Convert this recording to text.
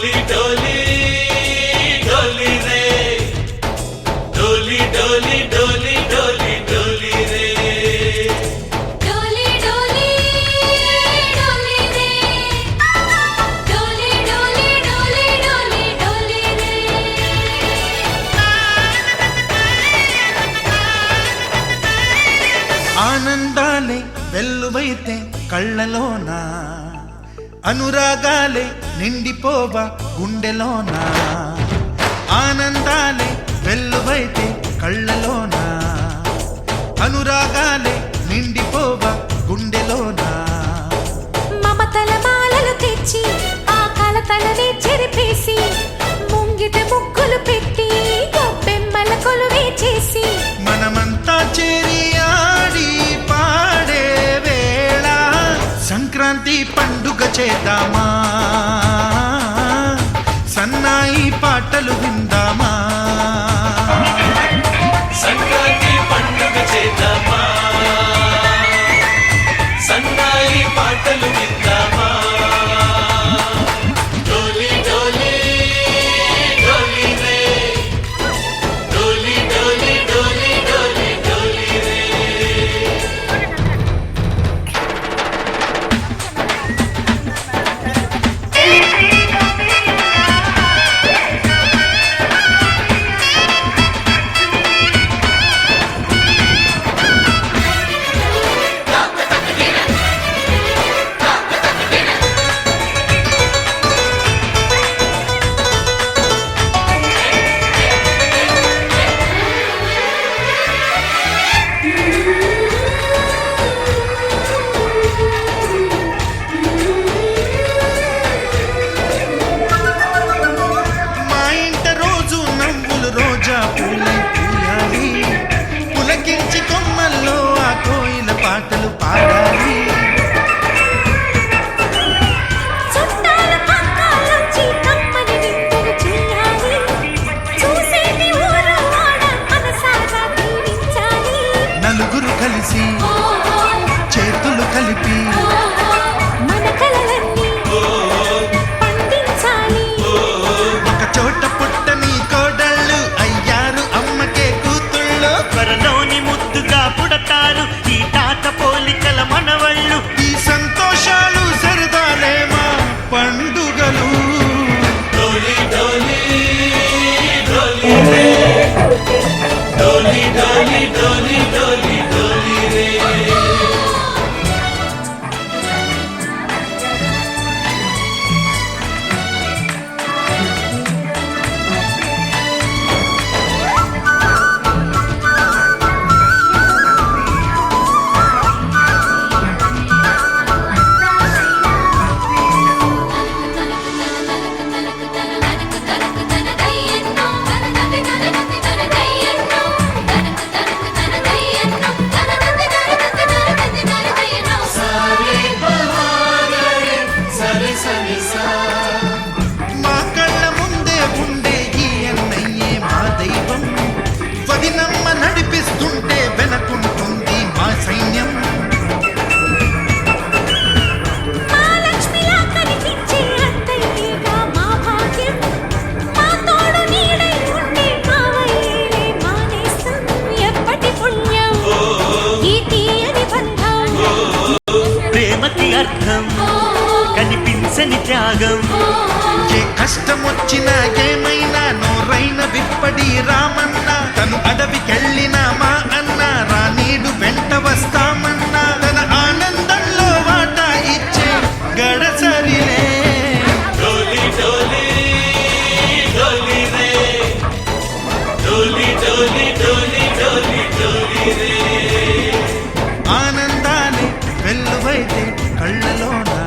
डोली डोली डोली रे डोली डोली डोली डोली डोली रे डोली डोली डोली रे डोली डोली डोली डोली डोली रे ఆనందాలే వెల్లువైతే కళ్ళలోనా అనురాగాలే నిండిపోవా గుండెలోనా ఆనందాలే వెల్లువైతే కళ్ళలోనా అనురాగాలే నిండిపోవా గుండెలోనా మమతల మాలలు తెచ్చి ఆ కలతలనే చెరిపేసి ముంగిట ముగ్గులు పెట్టి గొప్పెమ్మల కొలువే చేసి మనమంతా చేరి ఆడి పాడే వేళ సంక్రాంతి పండుగ చేద్దామా సన్నాయి పాటలు విందామా సంక్రాంతి పండుగ చేద్దామా సన్నాయి పాటలు విందామా డోలి డోలి డోలి రే డోలి డోలి డోలి డోలి డోలి రే మా ఇంట రోజు నవ్వులు రోజా పూలై పూయాలి పులకించి కొమ్మల్లో ఆ కోయిల పాటలు పాడాలి చుట్టాల పక్కాలొచ్చి కమ్మని విందులు చేయాలి చూసేటి ఊరు వాడ మనసారా దీవించాలి నలుగురు కలిసి చేతులు కలిపి మన కలలన్నీ పండించాలి ఒక చోట పుట్టని కోడళ్ళు అయ్యారు అమ్మకే కూతుళ్ళు త్వరలోని ముద్దుగా పుడతారు ఈ తాత పోలికల మనవళ్ళు ఈ సంతోషాలు సరదాలే మా పండుగలు डोली डोली डोली रे डोली डोली डोली डोली डोली रे మా కళ్ళ ముందే ఉండే ఈ అన్నయ్యే మా దైవం వదినమ్మ నడిపిస్తుంటే వెనకుంటుంది మా సైన్యం మహాలక్ష్మిలా కనిపించే అత్తయ్యేగా మా భాగ్యం మా తోడు నీడై ఉండే మావయ్యేలే మా నేస్తం ఎప్పటి పుణ్యం ఈ తీయని బంధం ప్రేమకి అర్థం కనిపించని త్యాగం ఏ కష్టం వచ్చినా ఏమైనా నోరైన విప్పడి రామ